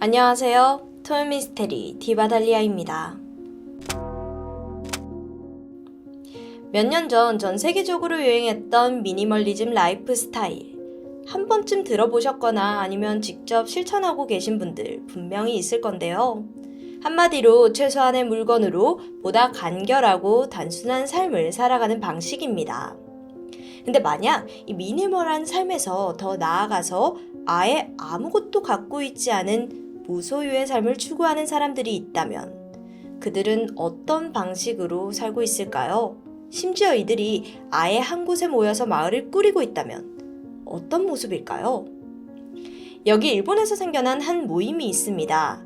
안녕하세요. 토요미스테리 디바달리아입니다. 몇 년 전 세계적으로 유행했던 미니멀리즘 라이프 스타일. 한 번쯤 들어보셨거나 아니면 직접 실천하고 계신 분들 분명히 있을 건데요. 한마디로 최소한의 물건으로 보다 간결하고 단순한 삶을 살아가는 방식입니다. 근데 만약 이 미니멀한 삶에서 더 나아가서 아예 아무것도 갖고 있지 않은 무소유의 삶을 추구하는 사람들이 있다면 그들은 어떤 방식으로 살고 있을까요? 심지어 이들이 아예 한 곳에 모여서 마을을 꾸리고 있다면 어떤 모습일까요? 여기 일본에서 생겨난 한 모임이 있습니다.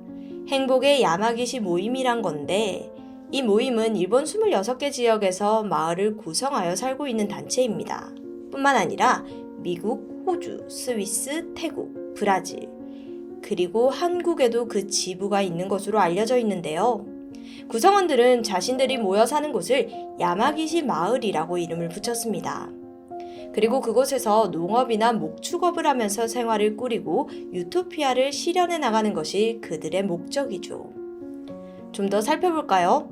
행복의 야마기시 모임이란 건데 이 모임은 일본 26개 지역에서 마을을 구성하여 살고 있는 단체입니다. 뿐만 아니라 미국, 호주, 스위스, 태국, 브라질, 그리고 한국에도 그 지부가 있는 것으로 알려져 있는데요. 구성원들은 자신들이 모여 사는 곳을 야마기시 마을이라고 이름을 붙였습니다. 그리고 그곳에서 농업이나 목축업을 하면서 생활을 꾸리고 유토피아를 실현해 나가는 것이 그들의 목적이죠. 좀 더 살펴볼까요?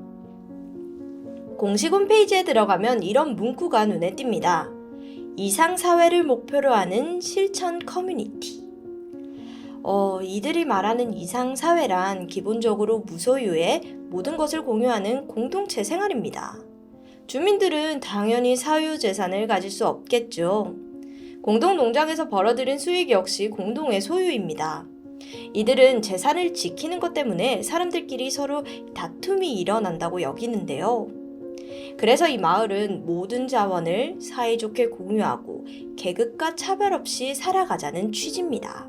공식 홈페이지에 들어가면 이런 문구가 눈에 띕니다. 이상사회를 목표로 하는 실천 커뮤니티. 이들이 말하는 이상사회란 기본적으로 무소유의 모든 것을 공유하는 공동체 생활입니다. 주민들은 당연히 사유재산을 가질 수 없겠죠. 공동농장에서 벌어들인 수익 역시 공동의 소유입니다. 이들은 재산을 지키는 것 때문에 사람들끼리 서로 다툼이 일어난다고 여기는데요. 그래서 이 마을은 모든 자원을 사이좋게 공유하고 계급과 차별 없이 살아가자는 취지입니다.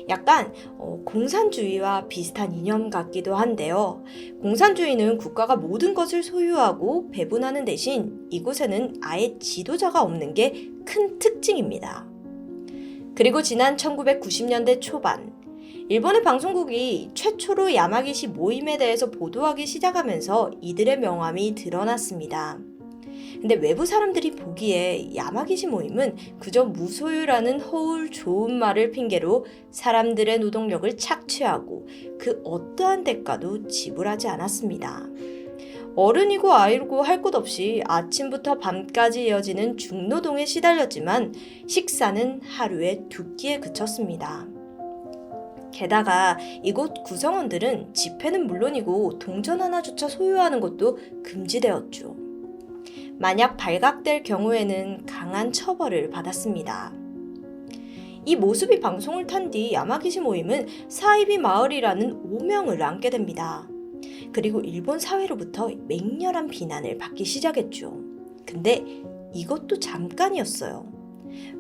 약간 공산주의와 비슷한 이념 같기도 한데요. 공산주의는 국가가 모든 것을 소유하고 배분하는 대신 이곳에는 아예 지도자가 없는 게 큰 특징입니다. 그리고 지난 1990년대 초반 일본의 방송국이 최초로 야마기시 모임에 대해서 보도하기 시작하면서 이들의 명함이 드러났습니다. 근데 외부 사람들이 보기에 야마기시 모임은 그저 무소유라는 허울 좋은 말을 핑계로 사람들의 노동력을 착취하고 그 어떠한 대가도 지불하지 않았습니다. 어른이고 아이고 할 것 없이 아침부터 밤까지 이어지는 중노동에 시달렸지만 식사는 하루에 2끼에 그쳤습니다. 게다가 이곳 구성원들은 집회는 물론이고 동전 하나조차 소유하는 것도 금지되었죠. 만약 발각될 경우에는 강한 처벌을 받았습니다. 이 모습이 방송을 탄 뒤 야마기시 모임은 사이비 마을이라는 오명을 안게 됩니다. 그리고 일본 사회로부터 맹렬한 비난을 받기 시작했죠. 근데 이것도 잠깐이었어요.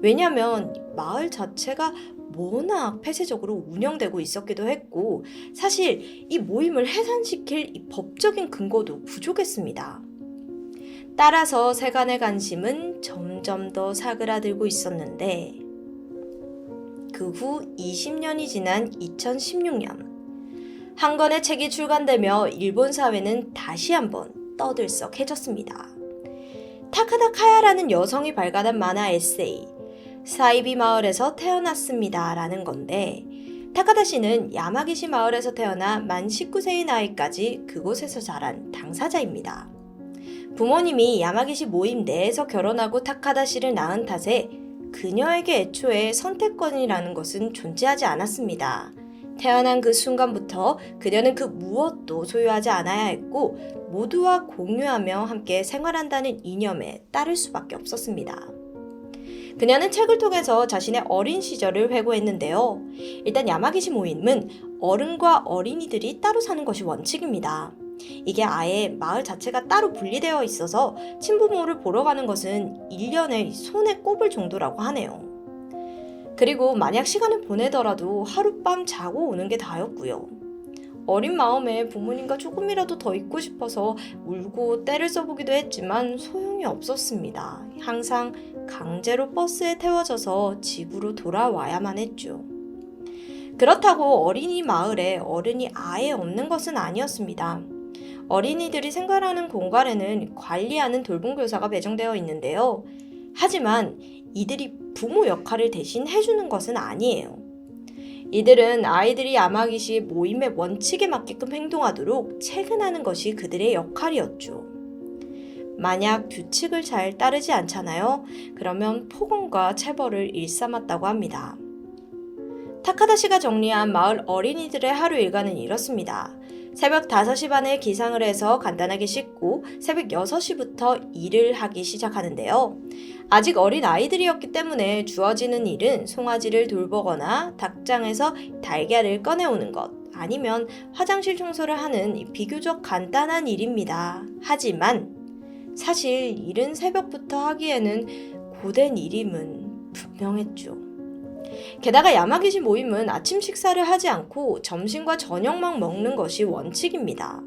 왜냐하면 마을 자체가 워낙 폐쇄적으로 운영되고 있었기도 했고 사실 이 모임을 해산시킬 이 법적인 근거도 부족했습니다. 따라서 세간의 관심은 점점 더 사그라들고 있었는데 그 후 20년이 지난 2016년 한 권의 책이 출간되며 일본 사회는 다시 한번 떠들썩해졌습니다. 타카다 카야라는 여성이 발간한 만화 에세이 사이비 마을에서 태어났습니다 라는 건데 타카다 씨는 야마기시 마을에서 태어나 만 19세의 나이까지 그곳에서 자란 당사자입니다. 부모님이 야마기시 모임 내에서 결혼하고 타카다 씨를 낳은 탓에 그녀에게 애초에 선택권이라는 것은 존재하지 않았습니다. 태어난 그 순간부터 그녀는 그 무엇도 소유하지 않아야 했고 모두와 공유하며 함께 생활한다는 이념에 따를 수밖에 없었습니다. 그녀는 책을 통해서 자신의 어린 시절을 회고했는데요. 일단 야마기시 모임은 어른과 어린이들이 따로 사는 것이 원칙입니다. 이게 아예 마을 자체가 따로 분리되어 있어서 친부모를 보러 가는 것은 1년에 손에 꼽을 정도라고 하네요. 그리고 만약 시간을 보내더라도 하룻밤 자고 오는 게 다였고요. 어린 마음에 부모님과 조금이라도 더 있고 싶어서 울고 떼를 써보기도 했지만 소용이 없었습니다. 항상 강제로 버스에 태워져서 집으로 돌아와야만 했죠. 그렇다고 어린이 마을에 어른이 아예 없는 것은 아니었습니다. 어린이들이 생활하는 공간에는 관리하는 돌봄교사가 배정되어 있는데요. 하지만 이들이 부모 역할을 대신 해주는 것은 아니에요. 이들은 아이들이 야마기시 모임의 원칙에 맞게끔 행동하도록 체근하는 것이 그들의 역할이었죠. 만약 규칙을 잘 따르지 않잖아요. 그러면 폭언과 체벌을 일삼았다고 합니다. 타카다시가 정리한 마을 어린이들의 하루 일과는 이렇습니다. 새벽 5시 반에 기상을 해서 간단하게 씻고 새벽 6시부터 일을 하기 시작하는데요. 아직 어린 아이들이었기 때문에 주어지는 일은 송아지를 돌보거나 닭장에서 달걀을 꺼내오는 것, 아니면 화장실 청소를 하는 비교적 간단한 일입니다. 하지만 사실 이른 새벽부터 하기에는 고된 일임은 분명했죠. 게다가 야마기시 모임은 아침 식사를 하지 않고 점심과 저녁만 먹는 것이 원칙입니다.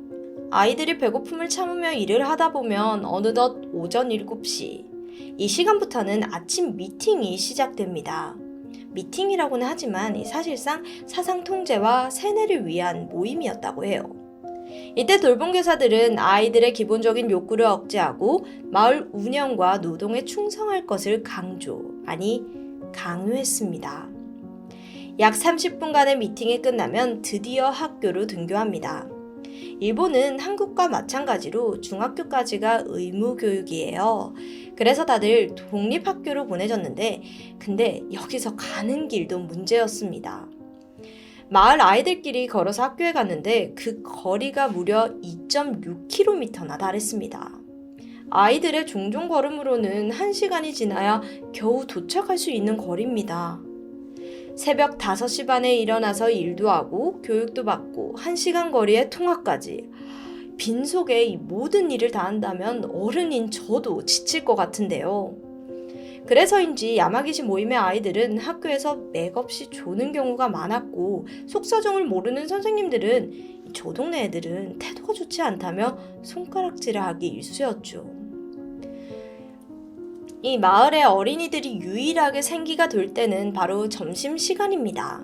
아이들이 배고픔을 참으며 일을 하다 보면 어느덧 오전 7시, 이 시간부터는 아침 미팅이 시작됩니다. 미팅이라고는 하지만 사실상 사상 통제와 세뇌를 위한 모임이었다고 해요. 이때 돌봄교사들은 아이들의 기본적인 욕구를 억제하고 마을 운영과 노동에 충성할 것을 강요했습니다. 약 30분간의 미팅이 끝나면 드디어 학교로 등교합니다. 일본은 한국과 마찬가지로 중학교까지가 의무교육이에요. 그래서 다들 독립학교로 보내졌는데, 근데 여기서 가는 길도 문제였습니다. 마을 아이들끼리 걸어서 학교에 갔는데 그 거리가 무려 2.6km나 달했습니다. 아이들의 종종 걸음으로는 1시간이 지나야 겨우 도착할 수 있는 거리입니다. 새벽 5시 반에 일어나서 일도 하고 교육도 받고 1시간 거리의 통학까지. 빈속에 이 모든 일을 다 한다면 어른인 저도 지칠 것 같은데요. 그래서인지 야마기시 모임의 아이들은 학교에서 맥없이 조는 경우가 많았고, 속사정을 모르는 선생님들은 저 동네 애들은 태도가 좋지 않다며 손가락질을 하기 일쑤였죠. 이 마을의 어린이들이 유일하게 생기가 돌 때는 바로 점심시간입니다.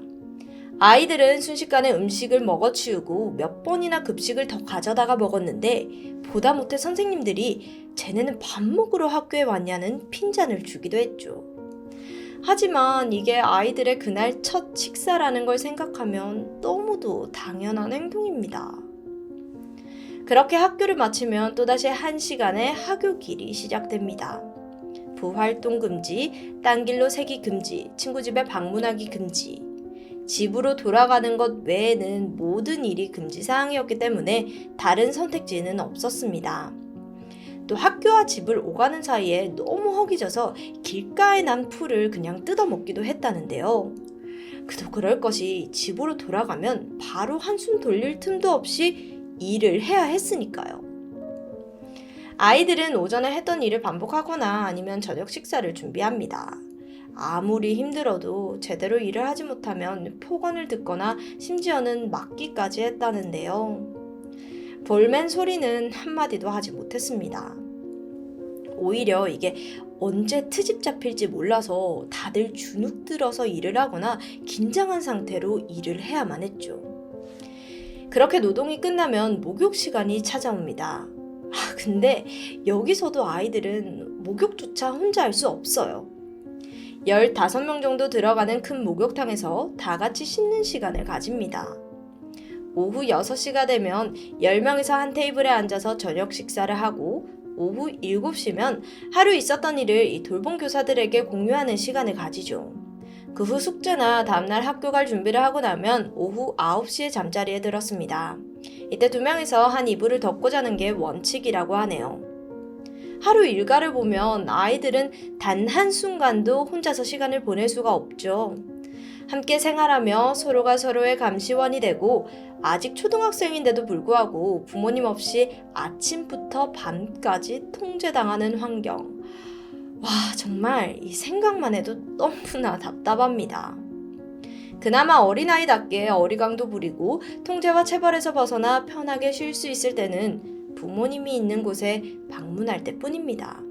아이들은 순식간에 음식을 먹어치우고 몇 번이나 급식을 더 가져다가 먹었는데, 보다 못해 선생님들이 쟤네는 밥 먹으러 학교에 왔냐는 핀잔을 주기도 했죠. 하지만 이게 아이들의 그날 첫 식사라는 걸 생각하면 너무도 당연한 행동입니다. 그렇게 학교를 마치면 또다시 1시간의 학교길이 시작됩니다. 부활동 금지, 딴 길로 새기 금지, 친구 집에 방문하기 금지. 집으로 돌아가는 것 외에는 모든 일이 금지사항이었기 때문에 다른 선택지는 없었습니다. 또 학교와 집을 오가는 사이에 너무 허기져서 길가에 난 풀을 그냥 뜯어먹기도 했다는데요. 그도 그럴 것이 집으로 돌아가면 바로 한숨 돌릴 틈도 없이 일을 해야 했으니까요. 아이들은 오전에 했던 일을 반복하거나 아니면 저녁 식사를 준비합니다. 아무리 힘들어도 제대로 일을 하지 못하면 폭언을 듣거나 심지어는 맞기까지 했다는데요. 볼멘 소리는 한마디도 하지 못했습니다. 오히려 이게 언제 트집 잡힐지 몰라서 다들 주눅 들어서 일을 하거나 긴장한 상태로 일을 해야만 했죠. 그렇게 노동이 끝나면 목욕 시간이 찾아옵니다. 근데 여기서도 아이들은 목욕조차 혼자 할 수 없어요. 15명 정도 들어가는 큰 목욕탕에서 다 같이 씻는 시간을 가집니다. 오후 6시가 되면 10명이서 한 테이블에 앉아서 저녁 식사를 하고, 오후 7시면 하루 있었던 일을 이 돌봄 교사들에게 공유하는 시간을 가지죠. 그 후 숙제나 다음날 학교 갈 준비를 하고 나면 오후 9시에 잠자리에 들었습니다. 이때 2명이서 한 이불을 덮고 자는 게 원칙이라고 하네요. 하루 일과를 보면 아이들은 단 한순간도 혼자서 시간을 보낼 수가 없죠. 함께 생활하며 서로가 서로의 감시원이 되고, 아직 초등학생인데도 불구하고 부모님 없이 아침부터 밤까지 통제당하는 환경. 와, 정말 이 생각만 해도 너무나 답답합니다. 그나마 어린아이답게 어리광도 부리고 통제와 체벌에서 벗어나 편하게 쉴 수 있을 때는 부모님이 있는 곳에 방문할 때뿐입니다.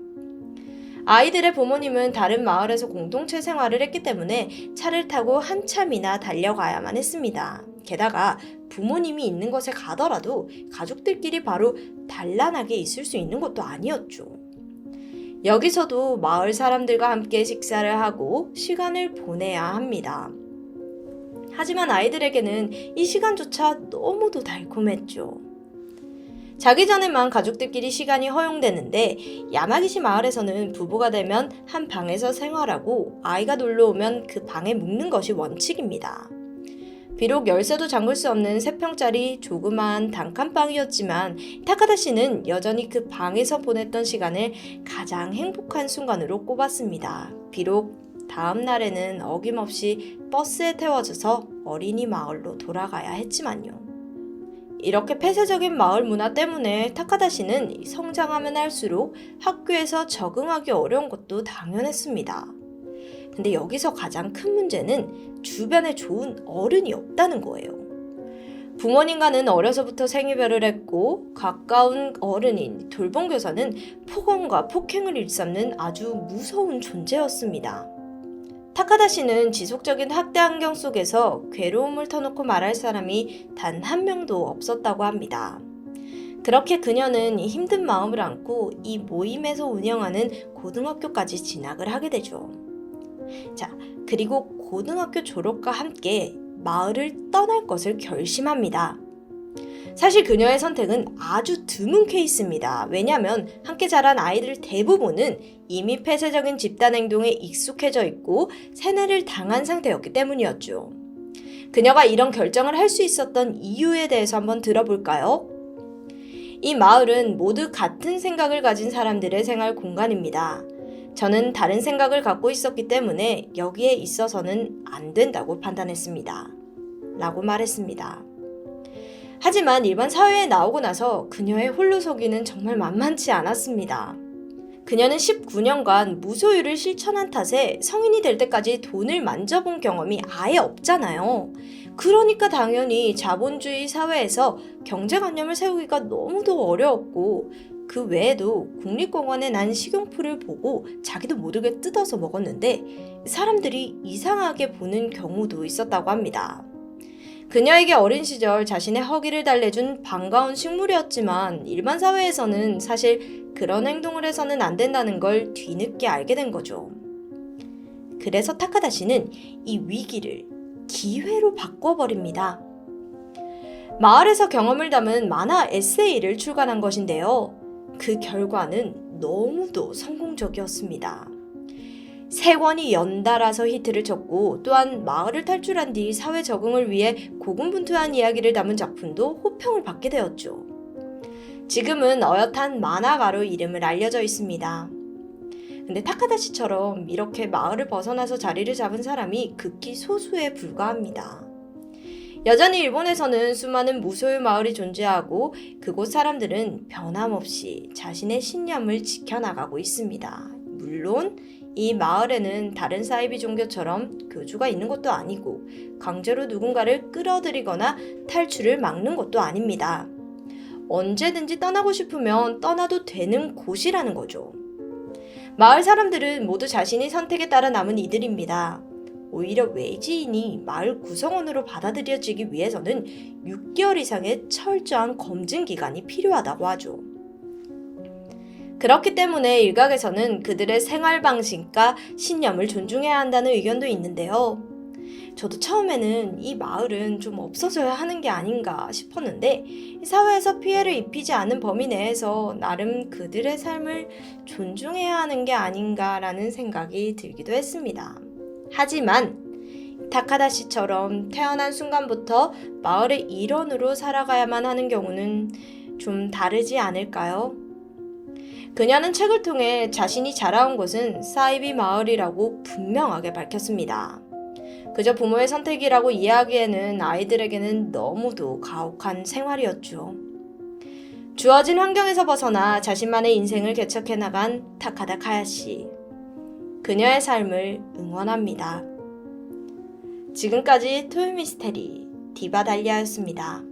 아이들의 부모님은 다른 마을에서 공동체 생활을 했기 때문에 차를 타고 한참이나 달려가야만 했습니다. 게다가 부모님이 있는 곳에 가더라도 가족들끼리 바로 단란하게 있을 수 있는 것도 아니었죠. 여기서도 마을 사람들과 함께 식사를 하고 시간을 보내야 합니다. 하지만 아이들에게는 이 시간조차 너무도 달콤했죠. 자기 전에만 가족들끼리 시간이 허용되는데 야마기시 마을에서는 부부가 되면 한 방에서 생활하고 아이가 놀러오면 그 방에 묵는 것이 원칙입니다. 비록 열쇠도 잠글 수 없는 3평짜리 조그마한 단칸방이었지만 타카다 씨는 여전히 그 방에서 보냈던 시간을 가장 행복한 순간으로 꼽았습니다. 비록 다음 날에는 어김없이 버스에 태워져서 어린이 마을로 돌아가야 했지만요. 이렇게 폐쇄적인 마을 문화 때문에 타카다 씨는 성장하면 할수록 학교에서 적응하기 어려운 것도 당연했습니다. 근데 여기서 가장 큰 문제는 주변에 좋은 어른이 없다는 거예요. 부모님과는 어려서부터 생이별을 했고 가까운 어른인 돌봄교사는 폭언과 폭행을 일삼는 아주 무서운 존재였습니다. 타카다 씨는 지속적인 학대 환경 속에서 괴로움을 터놓고 말할 사람이 단 한 명도 없었다고 합니다. 그렇게 그녀는 힘든 마음을 안고 이 모임에서 운영하는 고등학교까지 진학을 하게 되죠. 자, 그리고 고등학교 졸업과 함께 마을을 떠날 것을 결심합니다. 사실 그녀의 선택은 아주 드문 케이스입니다. 왜냐하면 함께 자란 아이들 대부분은 이미 폐쇄적인 집단 행동에 익숙해져 있고 세뇌를 당한 상태였기 때문이었죠. 그녀가 이런 결정을 할 수 있었던 이유에 대해서 한번 들어볼까요? 이 마을은 모두 같은 생각을 가진 사람들의 생활 공간입니다. 저는 다른 생각을 갖고 있었기 때문에 여기에 있어서는 안 된다고 판단했습니다. 라고 말했습니다. 하지만 일반 사회에 나오고 나서 그녀의 홀로서기는 정말 만만치 않았습니다. 그녀는 19년간 무소유를 실천한 탓에 성인이 될 때까지 돈을 만져본 경험이 아예 없잖아요. 그러니까 당연히 자본주의 사회에서 경제관념을 세우기가 너무도 어려웠고 그 외에도 국립공원에 난 식용풀을 보고 자기도 모르게 뜯어서 먹었는데 사람들이 이상하게 보는 경우도 있었다고 합니다. 그녀에게 어린 시절 자신의 허기를 달래준 반가운 식물이었지만 일반 사회에서는 사실 그런 행동을 해서는 안 된다는 걸 뒤늦게 알게 된 거죠. 그래서 타카다 씨는 이 위기를 기회로 바꿔버립니다. 마을에서 경험을 담은 만화 에세이를 출간한 것인데요. 그 결과는 너무도 성공적이었습니다. 3권이 연달아서 히트를 쳤고 또한 마을을 탈출한 뒤 사회 적응을 위해 고군분투한 이야기를 담은 작품도 호평을 받게 되었죠. 지금은 어엿한 만화가로 이름을 알려져 있습니다. 근데 타카다 씨처럼 이렇게 마을을 벗어나서 자리를 잡은 사람이 극히 소수에 불과합니다. 여전히 일본에서는 수많은 무소유 마을이 존재하고 그곳 사람들은 변함없이 자신의 신념을 지켜나가고 있습니다. 물론 이 마을에는 다른 사이비 종교처럼 교주가 있는 것도 아니고 강제로 누군가를 끌어들이거나 탈출을 막는 것도 아닙니다. 언제든지 떠나고 싶으면 떠나도 되는 곳이라는 거죠. 마을 사람들은 모두 자신의 선택에 따라 남은 이들입니다. 오히려 외지인이 마을 구성원으로 받아들여지기 위해서는 6개월 이상의 철저한 검증 기간이 필요하다고 하죠. 그렇기 때문에 일각에서는 그들의 생활 방식과 신념을 존중해야 한다는 의견도 있는데요. 저도 처음에는 이 마을은 좀 없어져야 하는 게 아닌가 싶었는데 사회에서 피해를 입히지 않은 범위 내에서 나름 그들의 삶을 존중해야 하는 게 아닌가라는 생각이 들기도 했습니다. 하지만 타카다 씨처럼 태어난 순간부터 마을의 일원으로 살아가야만 하는 경우는 좀 다르지 않을까요? 그녀는 책을 통해 자신이 자라온 곳은 사이비 마을이라고 분명하게 밝혔습니다. 그저 부모의 선택이라고 이해하기에는 아이들에게는 너무도 가혹한 생활이었죠. 주어진 환경에서 벗어나 자신만의 인생을 개척해 나간 타카다 카야씨. 그녀의 삶을 응원합니다. 지금까지 토요미스테리 디바달리아였습니다.